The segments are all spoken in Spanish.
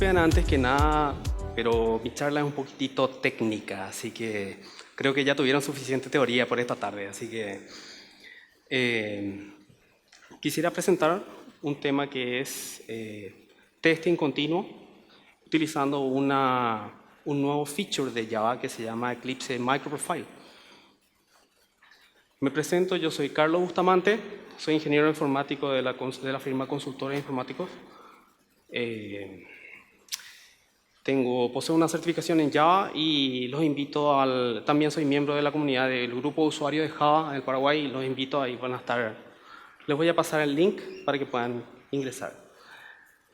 Disculpen antes que nada, pero mi charla es un poquitito técnica, así que creo que ya tuvieron suficiente teoría por esta tarde, así que quisiera presentar un tema que es testing continuo, utilizando un nuevo feature de Java que se llama Eclipse Microprofile. Me presento, yo soy Carlos Bustamante, soy ingeniero informático de la firma Consultores Informáticos. Poseo una certificación en Java y los invito también soy miembro de la comunidad del grupo de usuarios de Java en el Paraguay y los invito ahí van a estar. Les voy a pasar el link para que puedan ingresar.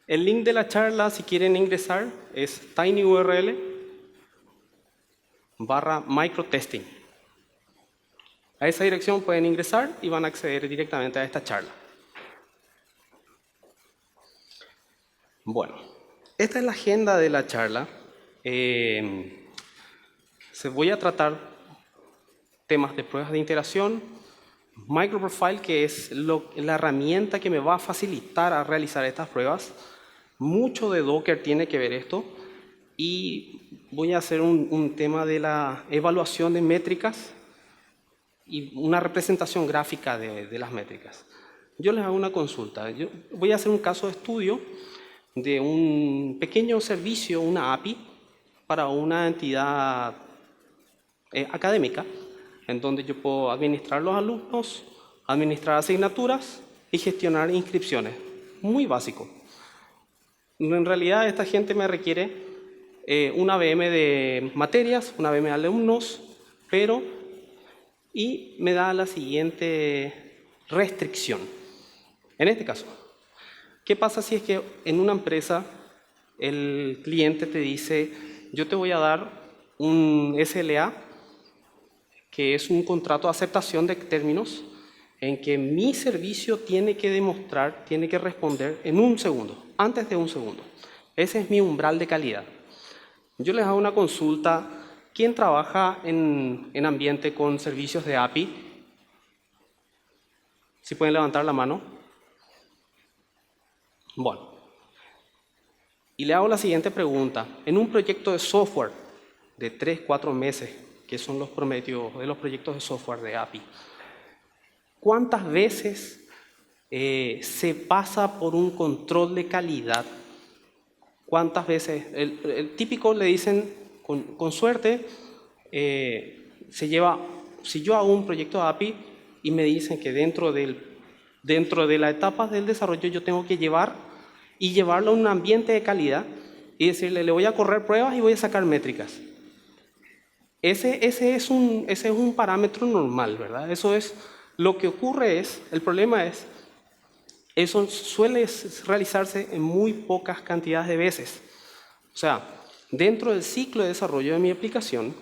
El link de la charla, si quieren ingresar, es tinyurl/microtesting. A esa dirección pueden ingresar y van a acceder directamente a esta charla. Bueno, esta es la agenda de la charla. Voy a tratar temas de pruebas de integración, Microprofile, que es la herramienta que me va a facilitar a realizar estas pruebas. Mucho de Docker tiene que ver esto. Y voy a hacer un tema de la evaluación de métricas y una representación gráfica de las métricas. Yo les hago una consulta. Yo voy a hacer un caso de estudio de un pequeño servicio, una API, para una entidad académica, en donde yo puedo administrar los alumnos, administrar asignaturas y gestionar inscripciones. Muy básico. En realidad, esta gente me requiere una VM de materias, una VM de alumnos, y me da la siguiente restricción. En este caso, ¿qué pasa si es que en una empresa el cliente te dice, yo te voy a dar un SLA, que es un contrato de aceptación de términos, en que mi servicio tiene que demostrar, tiene que responder en un segundo, antes de un segundo. Ese es mi umbral de calidad. Yo les hago una consulta. ¿Quién trabaja en ambiente con servicios de API? ¿Sí pueden levantar la mano? Bueno. Y le hago la siguiente pregunta. En un proyecto de software de 3-4 meses, que son los promedios de los proyectos de software de API, ¿cuántas veces se pasa por un control de calidad? ¿Cuántas veces? El típico le dicen, con suerte, si yo hago un proyecto de API y me dicen que dentro de la etapa del desarrollo yo tengo que llevarlo a un ambiente de calidad y decirle, le voy a correr pruebas y voy a sacar métricas. Ese es un parámetro normal, ¿verdad? Eso es lo que ocurre. El problema es, eso suele realizarse en muy pocas cantidades de veces. O sea, dentro del ciclo de desarrollo de mi aplicación,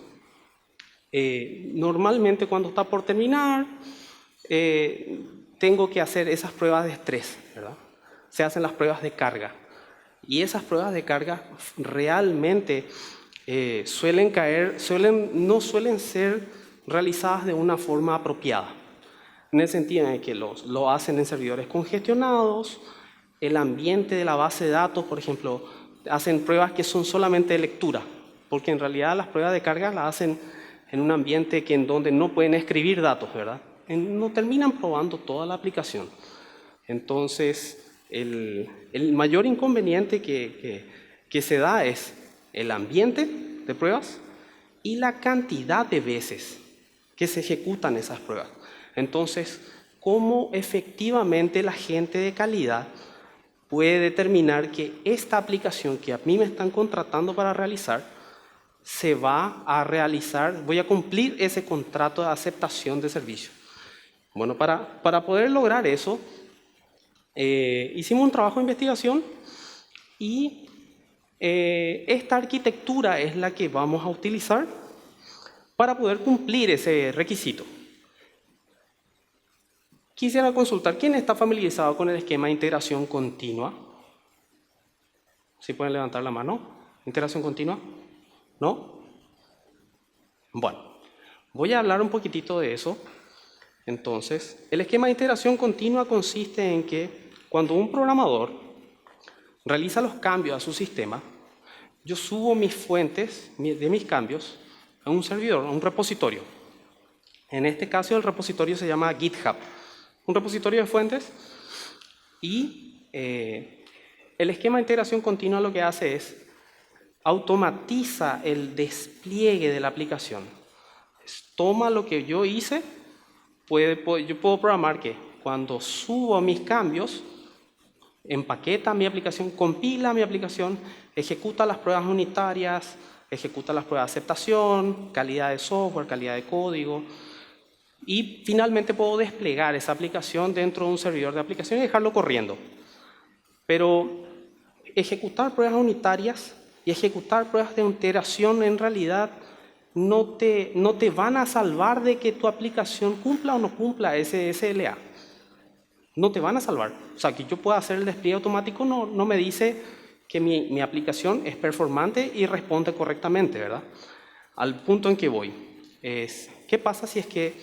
normalmente cuando está por terminar, tengo que hacer esas pruebas de estrés, ¿verdad? Se hacen las pruebas de carga. Y esas pruebas de carga realmente no suelen ser realizadas de una forma apropiada. En el sentido en que lo hacen en servidores congestionados, el ambiente de la base de datos, por ejemplo, hacen pruebas que son solamente de lectura, porque en realidad las pruebas de carga las hacen en un ambiente en donde no pueden escribir datos, ¿verdad? No terminan probando toda la aplicación. Entonces, el mayor inconveniente que se da es el ambiente de pruebas y la cantidad de veces que se ejecutan esas pruebas. Entonces, ¿cómo efectivamente la gente de calidad puede determinar que esta aplicación que a mí me están contratando para realizar se va a realizar, voy a cumplir ese contrato de aceptación de servicio? Bueno, para poder lograr eso, hicimos un trabajo de investigación y esta arquitectura es la que vamos a utilizar para poder cumplir ese requisito. Quisiera consultar, ¿quién está familiarizado con el esquema de integración continua? ¿Sí pueden levantar la mano? ¿Integración continua? ¿No? Bueno, voy a hablar un poquitito de eso. Entonces, el esquema de integración continua consiste en que cuando un programador realiza los cambios a su sistema, yo subo mis fuentes de mis cambios a un servidor, a un repositorio. En este caso el repositorio se llama GitHub, un repositorio de fuentes, y el esquema de integración continua lo que hace es automatiza el despliegue de la aplicación. Toma lo que yo hice, yo puedo programar que cuando subo mis cambios, empaqueta mi aplicación, compila mi aplicación, ejecuta las pruebas unitarias, ejecuta las pruebas de aceptación, calidad de software, calidad de código, y finalmente puedo desplegar esa aplicación dentro de un servidor de aplicación y dejarlo corriendo. Pero ejecutar pruebas unitarias y ejecutar pruebas de integración en realidad no te van a salvar de que tu aplicación cumpla o no cumpla ese SLA. No te van a salvar. O sea, que yo pueda hacer el despliegue automático no me dice que mi aplicación es performante y responde correctamente, ¿verdad? Al punto en que voy es, ¿qué pasa si es que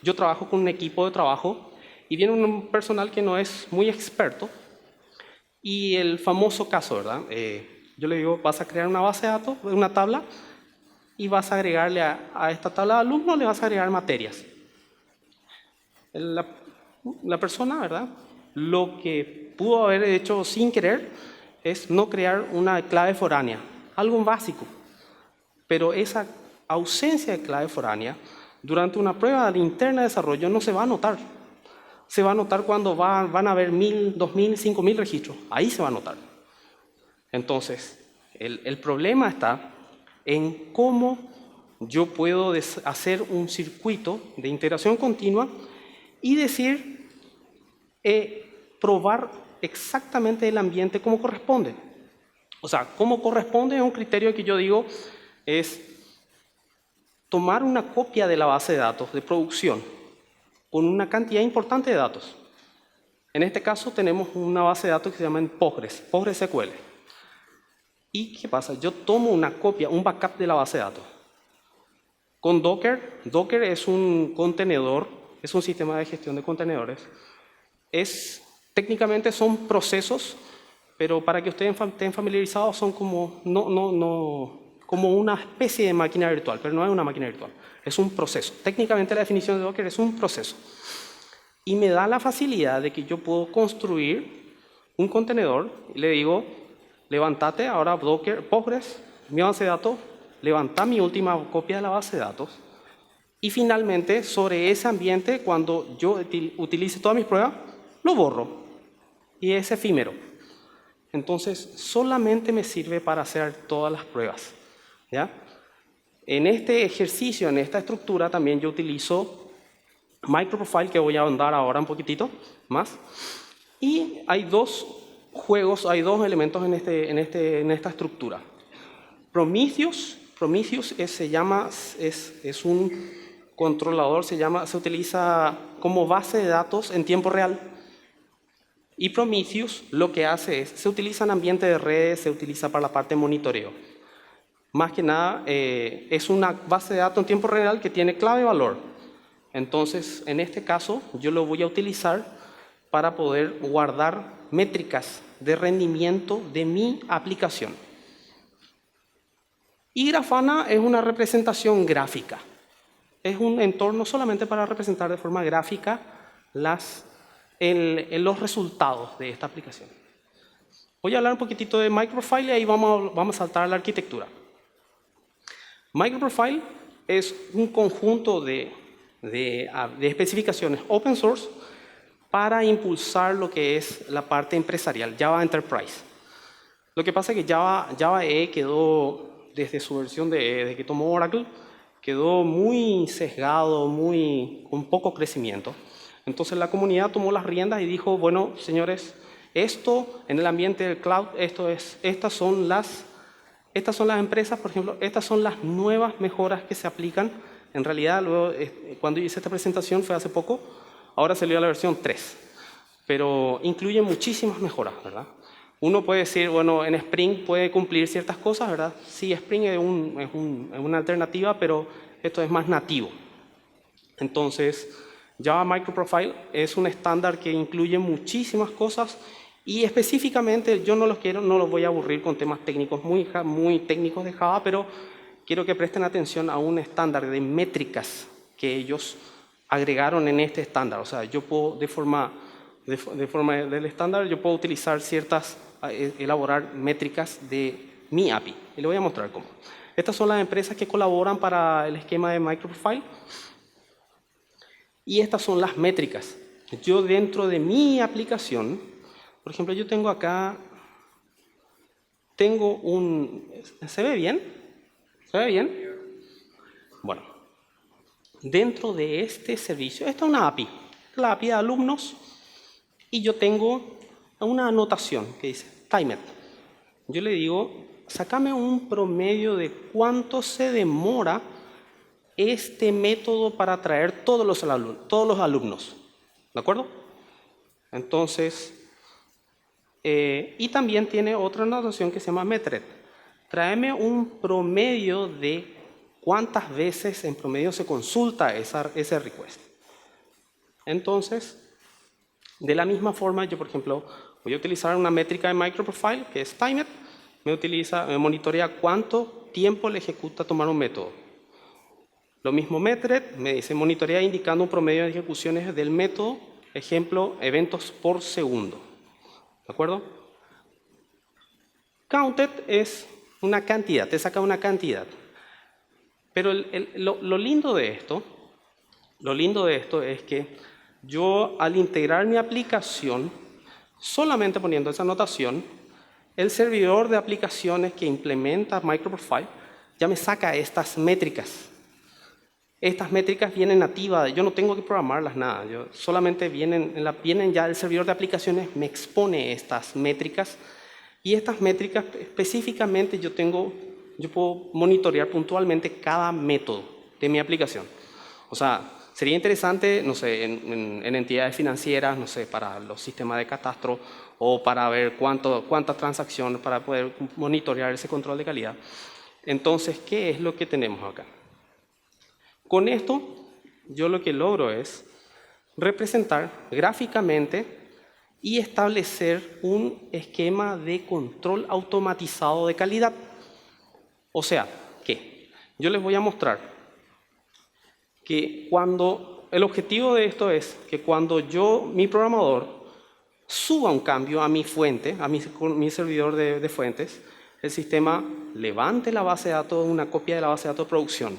yo trabajo con un equipo de trabajo y viene un personal que no es muy experto? Y el famoso caso, ¿verdad? Yo le digo, vas a crear una base de datos, una tabla, y vas a agregarle a esta tabla de alumnos, le vas a agregar materias. La persona, ¿verdad? Lo que pudo haber hecho sin querer es no crear una clave foránea, algo básico. Pero esa ausencia de clave foránea durante una prueba interna de desarrollo no se va a notar. Se va a notar cuando van a haber 1000, 2000, 5000 registros. Ahí se va a notar. Entonces, el problema está en cómo yo puedo hacer un circuito de integración continua y decir, probar exactamente el ambiente como corresponde. O sea, como corresponde es un criterio que yo digo es tomar una copia de la base de datos de producción con una cantidad importante de datos. En este caso tenemos una base de datos que se llama PostgreSQL. ¿Y qué pasa? Yo tomo una copia, un backup de la base de datos. Con Docker, Docker es un contenedor, es un sistema de gestión de contenedores. Técnicamente son procesos, pero para que ustedes estén familiarizados son como, como una especie de máquina virtual, pero no es una máquina virtual, es un proceso. Técnicamente la definición de Docker es un proceso. Y me da la facilidad de que yo puedo construir un contenedor y le digo, levantate ahora Docker, Postgres, mi base de datos, levanta mi última copia de la base de datos y finalmente sobre ese ambiente, cuando yo utilice todas mis pruebas, lo borro y es efímero. Entonces solamente me sirve para hacer todas las pruebas, ¿ya? En este ejercicio, en esta estructura también yo utilizo MicroProfile, que voy a ahondar ahora un poquitito más. Y hay dos juegos, hay dos elementos en esta estructura. Prometheus es un controlador, se utiliza como base de datos en tiempo real. Y Prometheus lo que hace es, se utiliza en ambiente de redes, se utiliza para la parte de monitoreo. Más que nada, es una base de datos en tiempo real que tiene clave y valor. Entonces, en este caso, yo lo voy a utilizar para poder guardar métricas de rendimiento de mi aplicación. Y Grafana es una representación gráfica. Es un entorno solamente para representar de forma gráfica los resultados de esta aplicación. Voy a hablar un poquitito de MicroProfile y ahí vamos a saltar a la arquitectura. MicroProfile es un conjunto de especificaciones open source para impulsar lo que es la parte empresarial, Java Enterprise. Lo que pasa es que Java EE quedó, desde su versión desde que tomó Oracle, quedó muy sesgado, con poco crecimiento. Entonces la comunidad tomó las riendas y dijo, bueno, señores, esto en el ambiente del cloud, estas son las empresas, por ejemplo, estas son las nuevas mejoras que se aplican. En realidad, luego, cuando hice esta presentación fue hace poco, ahora salió la versión 3, pero incluye muchísimas mejoras, ¿verdad? Uno puede decir, bueno, en Spring puede cumplir ciertas cosas, ¿verdad? Sí, Spring es una alternativa, pero esto es más nativo. Entonces, Java MicroProfile es un estándar que incluye muchísimas cosas Y específicamente, yo no los voy a aburrir con temas técnicos muy técnicos de Java, pero quiero que presten atención a un estándar de métricas que ellos agregaron en este estándar. O sea, yo puedo, de forma del estándar, yo puedo utilizar elaborar métricas de mi API. Y le voy a mostrar cómo. Estas son las empresas que colaboran para el esquema de Microprofile. Y estas son las métricas. Yo dentro de mi aplicación, por ejemplo, yo tengo acá, ¿se ve bien? ¿Se ve bien? Bueno, dentro de este servicio, esta es una API, la API de alumnos, y yo tengo una anotación que dice timed. Yo le digo, sácame un promedio de cuánto se demora este método para traer todos los alumnos. ¿De acuerdo? Entonces, y también tiene otra anotación que se llama method. Tráeme un promedio de cuántas veces en promedio se consulta ese request. Entonces, de la misma forma, yo por ejemplo, voy a utilizar una métrica de Microprofile que es timed. Me monitorea cuánto tiempo le ejecuta tomar un método. Lo mismo method, me dice monitorea indicando un promedio de ejecuciones del método, ejemplo, eventos por segundo. ¿De acuerdo? Counted es una cantidad, te saca una cantidad. Pero lo lindo de esto es que yo al integrar mi aplicación, solamente poniendo esa anotación, el servidor de aplicaciones que implementa Microprofile ya me saca estas métricas. Estas métricas vienen nativas, yo no tengo que programarlas nada, solamente vienen ya el servidor de aplicaciones me expone estas métricas y estas métricas específicamente yo puedo monitorear puntualmente cada método de mi aplicación. O sea, sería interesante, no sé, en entidades financieras, no sé, para los sistemas de catastro o para ver cuántas transacciones, para poder monitorear ese control de calidad. Entonces, ¿qué es lo que tenemos acá? Con esto, yo lo que logro es representar gráficamente y establecer un esquema de control automatizado de calidad. O sea, ¿qué? Yo les voy a mostrar que el objetivo de esto es que cuando mi programador, suba un cambio a mi fuente, a mi servidor de fuentes, el sistema levante la base de datos, una copia de la base de datos de producción,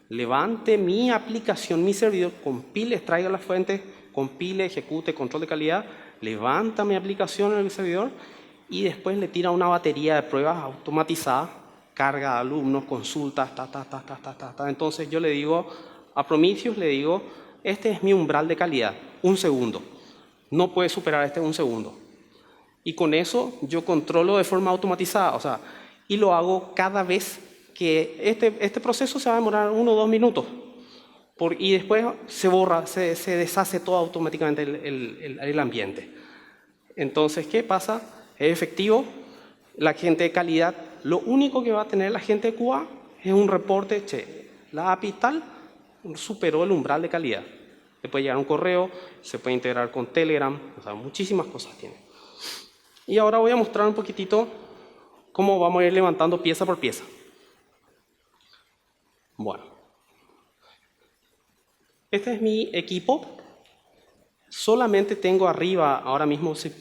levante mi aplicación, mi servidor, compile, extraiga las fuentes, compile, ejecute, control de calidad, levanta mi aplicación en el servidor y después le tira una batería de pruebas automatizadas, carga de alumnos, consultas, Entonces yo le digo, a Prometheus le digo, este es mi umbral de calidad, 1 segundo. No puede superar un segundo. Y con eso yo controlo de forma automatizada, o sea, y lo hago cada vez que este proceso se va a demorar 1 o 2 minutos. Y después se borra, se deshace todo automáticamente el ambiente. Entonces, ¿qué pasa? Es efectivo, la gente de calidad, lo único que va a tener la gente de QA es un reporte, che, la API tal superó el umbral de calidad. Le puede llegar un correo, se puede integrar con Telegram, o sea, muchísimas cosas tiene. Y ahora voy a mostrar un poquitito cómo vamos a ir levantando pieza por pieza. Bueno, este es mi equipo. Solamente tengo arriba, ahora mismo, ¿se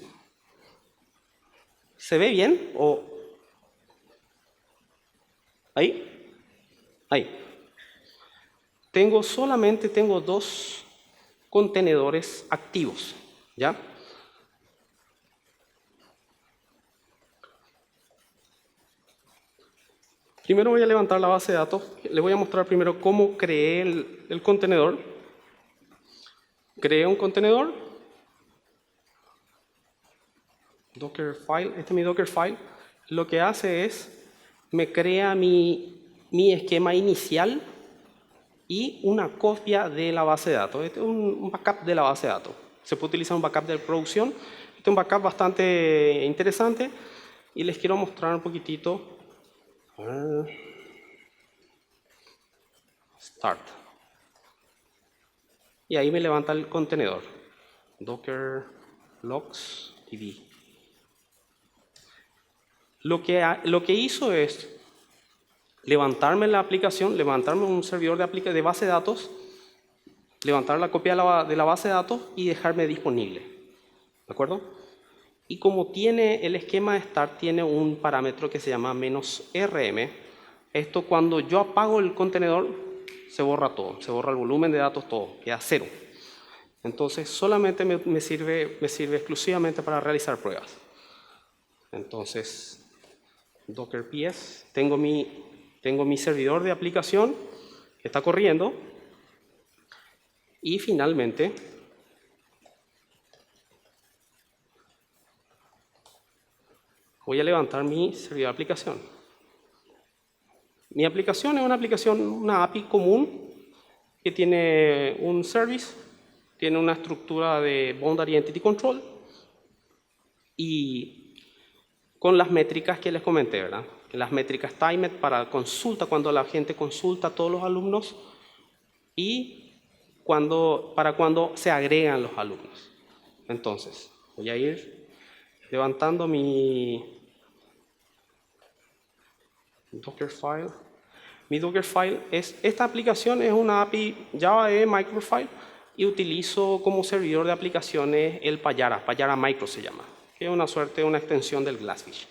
ve bien? ¿Ahí? Ahí. Solamente tengo 2 contenedores activos, ¿ya? Primero voy a levantar la base de datos. Les voy a mostrar primero cómo creé el contenedor. Creé un contenedor. Dockerfile. Este es mi Dockerfile. Lo que hace es, me crea mi esquema inicial y una copia de la base de datos. Este es un backup de la base de datos. Se puede utilizar un backup de producción. Este es un backup bastante interesante y les quiero mostrar un poquitito. Start. Y ahí me levanta el contenedor. Docker logs db. Lo que hizo es levantarme la aplicación, levantarme un servidor de base de datos, levantar la copia de la base de datos y dejarme disponible. ¿De acuerdo? Y como tiene el esquema de start, tiene un parámetro que se llama "-rm". Esto, cuando yo apago el contenedor, se borra todo, se borra el volumen de datos, todo, queda cero. Entonces solamente me sirve exclusivamente para realizar pruebas. Entonces, Docker PS, tengo mi servidor de aplicación que está corriendo. Y finalmente, voy a levantar mi servidor de aplicación. Mi aplicación es una API común que tiene un service, tiene una estructura de Boundary Entity Control y con las métricas que les comenté, ¿verdad? Las métricas timed para consulta, cuando la gente consulta a todos los alumnos, y para cuando se agregan los alumnos. Entonces, voy a ir levantando mi Dockerfile. Mi Dockerfile esta aplicación es una API Java de Microfile y utilizo como servidor de aplicaciones el Payara Micro se llama, que es una extensión del Glassfish.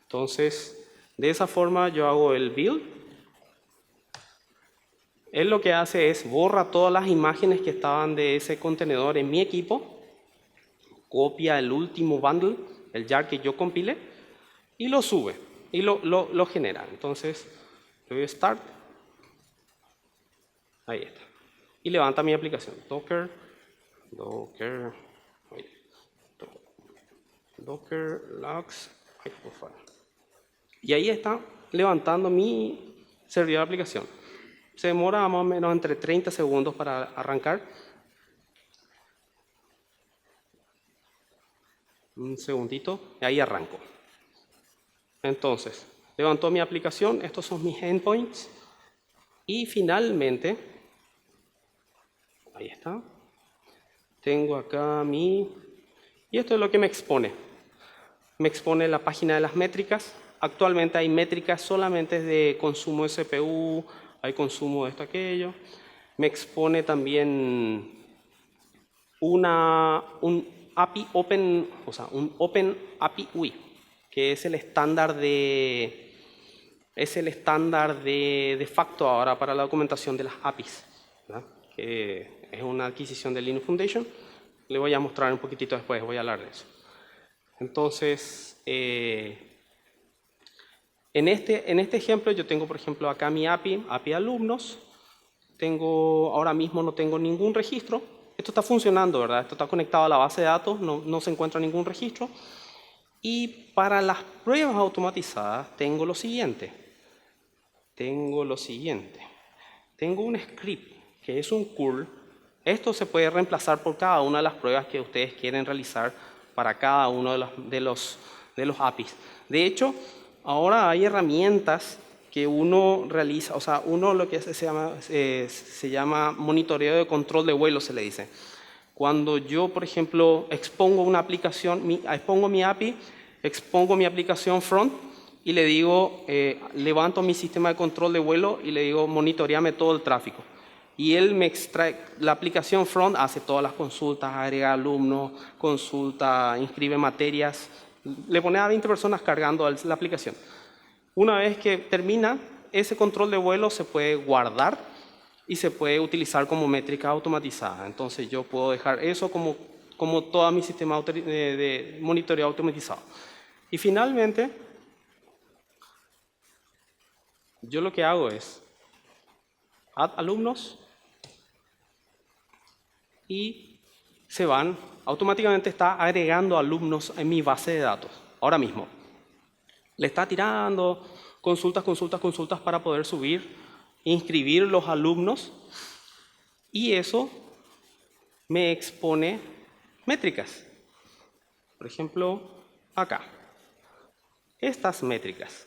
Entonces, de esa forma yo hago el build. Él lo que hace es borra todas las imágenes que estaban de ese contenedor en mi equipo, copia el último bundle, el jar que yo compilé, y lo sube, y lo genera. Entonces, le doy Start, ahí está, y levanta mi aplicación. Docker logs microfile. Y ahí está levantando mi servidor de aplicación. Se demora más o menos entre 30 segundos para arrancar. Un segundito, y ahí arranco. Entonces, levantó mi aplicación, estos son mis endpoints. Y finalmente, ahí está. Tengo acá y esto es lo que me expone. Me expone la página de las métricas. Actualmente hay métricas solamente de consumo de CPU, hay consumo de esto, aquello. Me expone también un API Open, o sea, un Open API UI, que es el estándar de facto ahora para la documentación de las APIs, ¿verdad? Que es una adquisición de Linux Foundation. Le voy a mostrar un poquitito después, voy a hablar de eso. Entonces, en este ejemplo yo tengo, por ejemplo, acá mi API alumnos. Ahora mismo no tengo ningún registro. Esto está funcionando, ¿verdad? Esto está conectado a la base de datos, no se encuentra ningún registro. Y para las pruebas automatizadas tengo lo siguiente. Tengo un script que es un curl. Esto se puede reemplazar por cada una de las pruebas que ustedes quieren realizar para cada uno de los APIs. De hecho, ahora hay herramientas que uno realiza, o sea, lo que se llama monitoreo de control de vuelo, se le dice. Cuando yo, por ejemplo, expongo una aplicación, expongo mi API, expongo mi aplicación front y le digo, levanto mi sistema de control de vuelo y le digo, monitoreame todo el tráfico. Y él me extrae, la aplicación front hace todas las consultas, agrega alumnos, consulta, inscribe materias, le pone a 20 personas cargando la aplicación. Una vez que termina, ese control de vuelo se puede guardar y se puede utilizar como métrica automatizada. Entonces yo puedo dejar eso como todo mi sistema de monitoreo automatizado. Y finalmente, yo lo que hago es add alumnos y se van, automáticamente está agregando alumnos en mi base de datos, ahora mismo. Le está tirando consultas para poder subir, inscribir los alumnos y eso me expone métricas. Por ejemplo, acá. Estas métricas.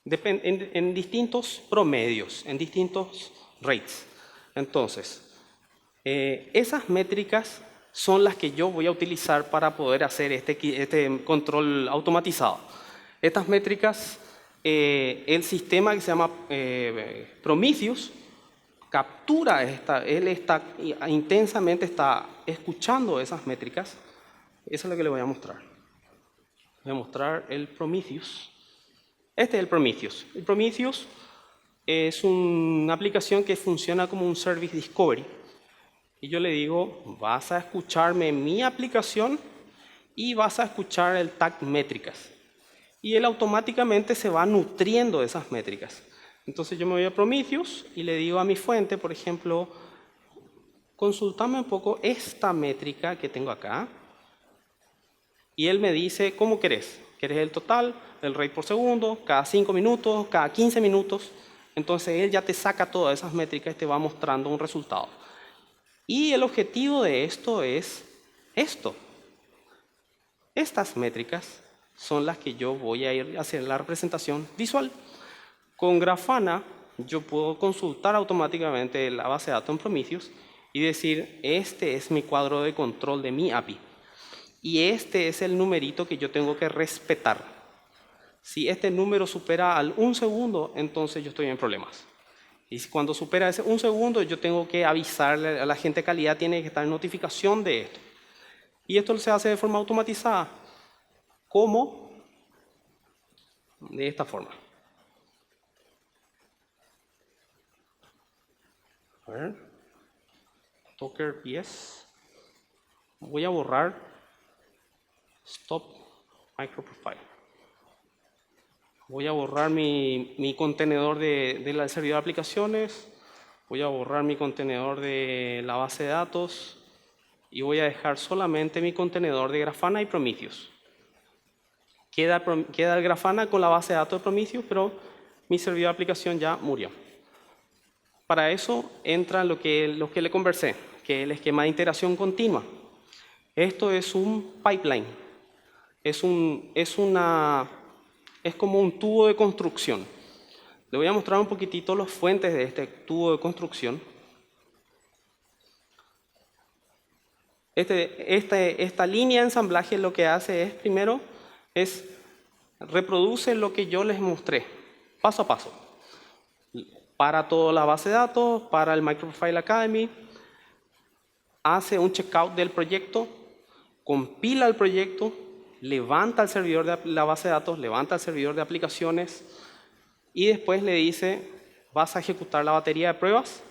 En distintos promedios, en distintos rates. Entonces, esas métricas son las que yo voy a utilizar para poder hacer este control automatizado. Estas métricas, el sistema que se llama Prometheus captura él está intensamente está escuchando esas métricas. Eso es lo que le voy a mostrar. Voy a mostrar el Prometheus. Este es el Prometheus. El Prometheus es una aplicación que funciona como un Service Discovery. Y yo le digo, vas a escucharme mi aplicación y vas a escuchar el tag métricas. Y él automáticamente se va nutriendo de esas métricas. Entonces yo me voy a Prometheus y le digo a mi fuente, por ejemplo, consultame un poco esta métrica que tengo acá. Y él me dice, ¿cómo querés? ¿Querés el total, el rate por segundo, cada 5 minutos, cada 15 minutos? Entonces él ya te saca todas esas métricas y te va mostrando un resultado. Y el objetivo de esto es esto. Estas métricas son las que yo voy a ir a hacer la representación visual. Con Grafana yo puedo consultar automáticamente la base de datos en Prometheus y decir, este es mi cuadro de control de mi API. Y este es el numerito que yo tengo que respetar. Si este número supera al 1 segundo, entonces yo estoy en problemas. Y cuando supera ese 1 segundo, yo tengo que avisarle a la gente de calidad, tiene que estar en notificación de esto. Y esto se hace de forma automatizada. ¿Cómo? De esta forma. A ver. Docker PS. Voy a borrar Stop Microprofile. Voy a borrar mi contenedor del servidor de aplicaciones. Voy a borrar mi contenedor de la base de datos. Y voy a dejar solamente mi contenedor de Grafana y Prometheus. Queda el Grafana con la base de datos de Prometheus, pero mi servidor de aplicación ya murió. Para eso entra lo que le conversé, que es el esquema de integración continua. Esto es un pipeline. Es como un tubo de construcción. Le voy a mostrar un poquitito las fuentes de este tubo de construcción. Esta línea de ensamblaje lo que hace es, primero, reproduce lo que yo les mostré, paso a paso. Para toda la base de datos, para el Microprofile Academy, hace un checkout del proyecto, compila el proyecto, levanta el servidor de la base de datos, levanta el servidor de aplicaciones y después le dice, vas a ejecutar la batería de pruebas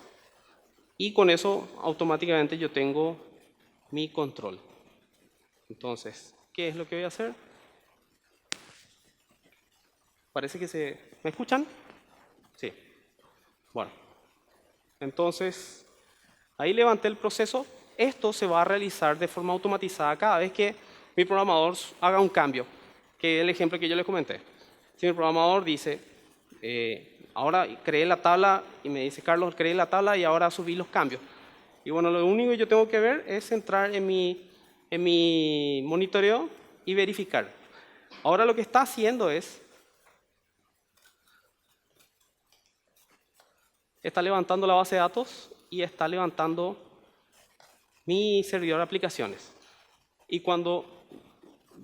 y con eso automáticamente yo tengo mi control. Entonces, ¿qué es lo que voy a hacer? Parece que ¿me escuchan? Sí. Bueno, entonces, ahí levanté el proceso. Esto se va a realizar de forma automatizada cada vez que mi programador haga un cambio, que es el ejemplo que yo les comenté. Si mi programador dice, ahora creé la tabla y me dice, Carlos, creé la tabla y ahora subí los cambios. Y bueno, lo único que yo tengo que ver es entrar en mi monitoreo y verificar. Ahora lo que está haciendo está levantando la base de datos y está levantando mi servidor de aplicaciones. Y cuando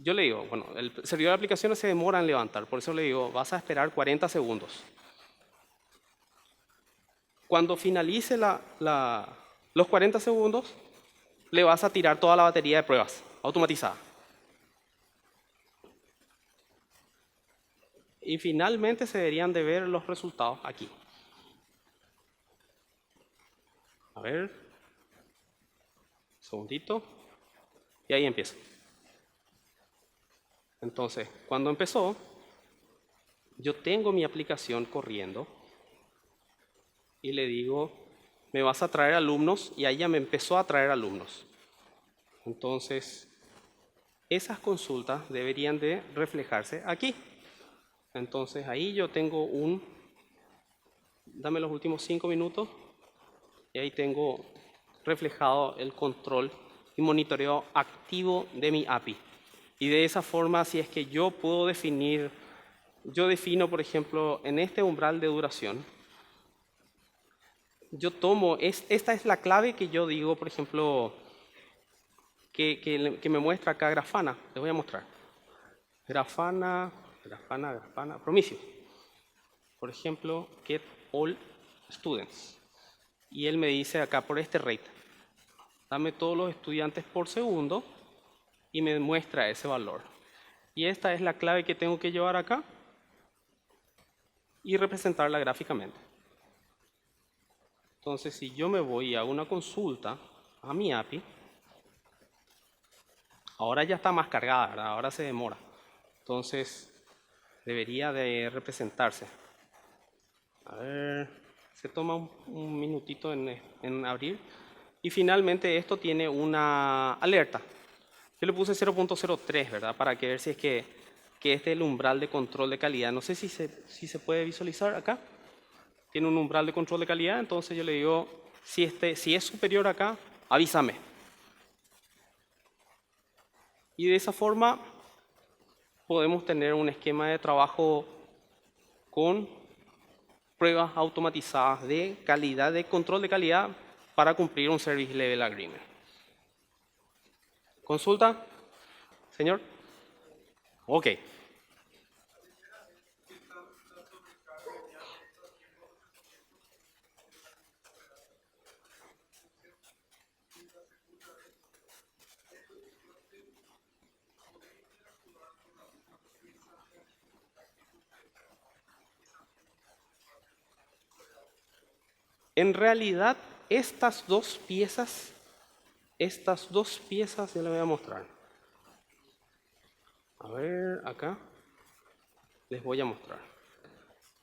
yo le digo, bueno, el servidor de aplicaciones se demora en levantar, por eso le digo, vas a esperar 40 segundos. Cuando finalice los 40 segundos, le vas a tirar toda la batería de pruebas automatizada. Y finalmente se deberían de ver los resultados aquí. A ver. Un segundito. Y ahí empiezo. Entonces, cuando empezó, yo tengo mi aplicación corriendo y le digo, me vas a traer alumnos, y ahí ya me empezó a traer alumnos. Entonces, esas consultas deberían de reflejarse aquí. Entonces, ahí yo tengo dame los últimos 5 minutos, y ahí tengo reflejado el control y monitoreo activo de mi API. Y de esa forma, si es que yo puedo yo defino, por ejemplo, en este umbral de duración, yo tomo, esta es la clave que yo digo, por ejemplo, que me muestra acá Grafana. Les voy a mostrar. Grafana, Prometheus. Por ejemplo, get all students. Y él me dice acá por este rate, dame todos los estudiantes por segundo y me muestra ese valor. Y esta es la clave que tengo que llevar acá y representarla gráficamente. Entonces, si yo me voy y hago una consulta a mi API, ahora ya está más cargada, ¿verdad? Ahora se demora. Entonces, debería de representarse. A ver, se toma un minutito en abrir. Y finalmente esto tiene una alerta. Yo le puse 0.03, ¿verdad? Para que ver si es que este es el umbral de control de calidad. No sé si se puede visualizar acá. Tiene un umbral de control de calidad, entonces yo le digo, si es superior acá, avísame. Y de esa forma podemos tener un esquema de trabajo con pruebas automatizadas de calidad, de control de calidad para cumplir un Service Level Agreement. ¿Consulta, señor? Ok. En realidad, estas dos piezas, ya les voy a mostrar. A ver, acá. Les voy a mostrar.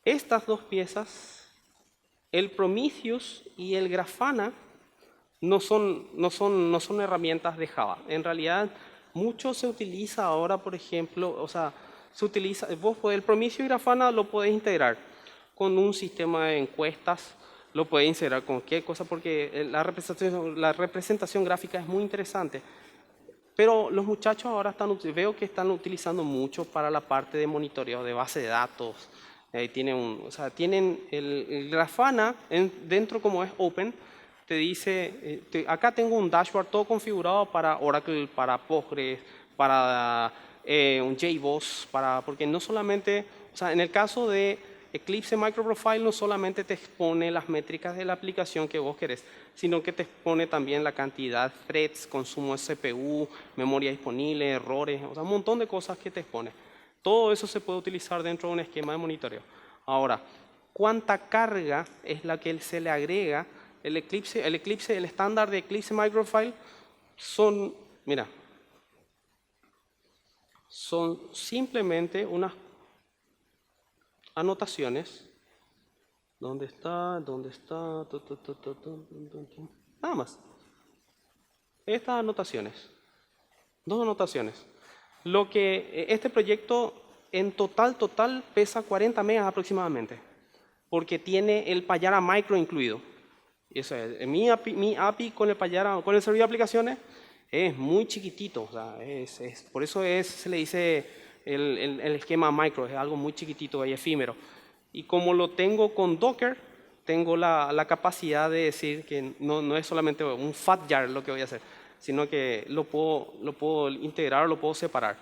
Estas dos piezas, el Prometheus y el Grafana, no son herramientas de Java. En realidad, mucho se utiliza ahora, por ejemplo, o sea, el Prometheus y Grafana lo podés integrar con un sistema de encuestas, lo podés integrar con qué cosa, porque la representación gráfica es muy interesante. Pero los muchachos ahora veo que están utilizando mucho para la parte de monitoreo de base de datos. Tienen el Grafana dentro, como es Open, te dice, acá tengo un dashboard todo configurado para Oracle, para Postgres, para un JBoss, porque no solamente, o sea, en el caso de Eclipse Microprofile no solamente te expone las métricas de la aplicación que vos querés, sino que te expone también la cantidad de threads, consumo de CPU, memoria disponible, errores, o sea, un montón de cosas que te expone. Todo eso se puede utilizar dentro de un esquema de monitoreo. Ahora, ¿cuánta carga es la que se le agrega? El estándar de Eclipse Microprofile son simplemente unas anotaciones. ¿Dónde está? Nada más. Estas anotaciones. Dos anotaciones. Lo que este proyecto en total pesa 40 megas aproximadamente, porque tiene el Payara Micro incluido. Eso es, mi API con el Payara, con el servidor de aplicaciones, es muy chiquitito. O sea, por eso se le dice el esquema micro, es algo muy chiquitito y efímero. Y como lo tengo con Docker, tengo la capacidad de decir que no es solamente un fat jar lo que voy a hacer, sino que lo puedo integrar o lo puedo separar.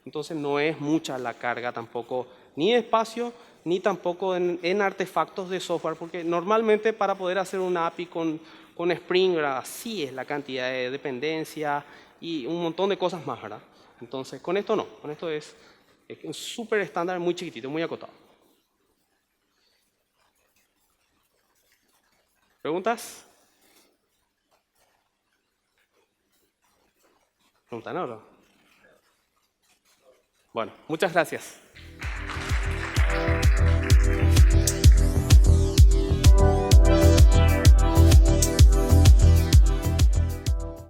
Entonces no es mucha la carga tampoco, ni de espacio, ni tampoco en artefactos de software, porque normalmente para poder hacer una API con Spring, así es la cantidad de dependencia y un montón de cosas más, ¿verdad? Entonces con esto no, con esto es un súper estándar, muy chiquitito, muy acotado. ¿Preguntas? ¿Preguntan ahora? Bueno, muchas gracias.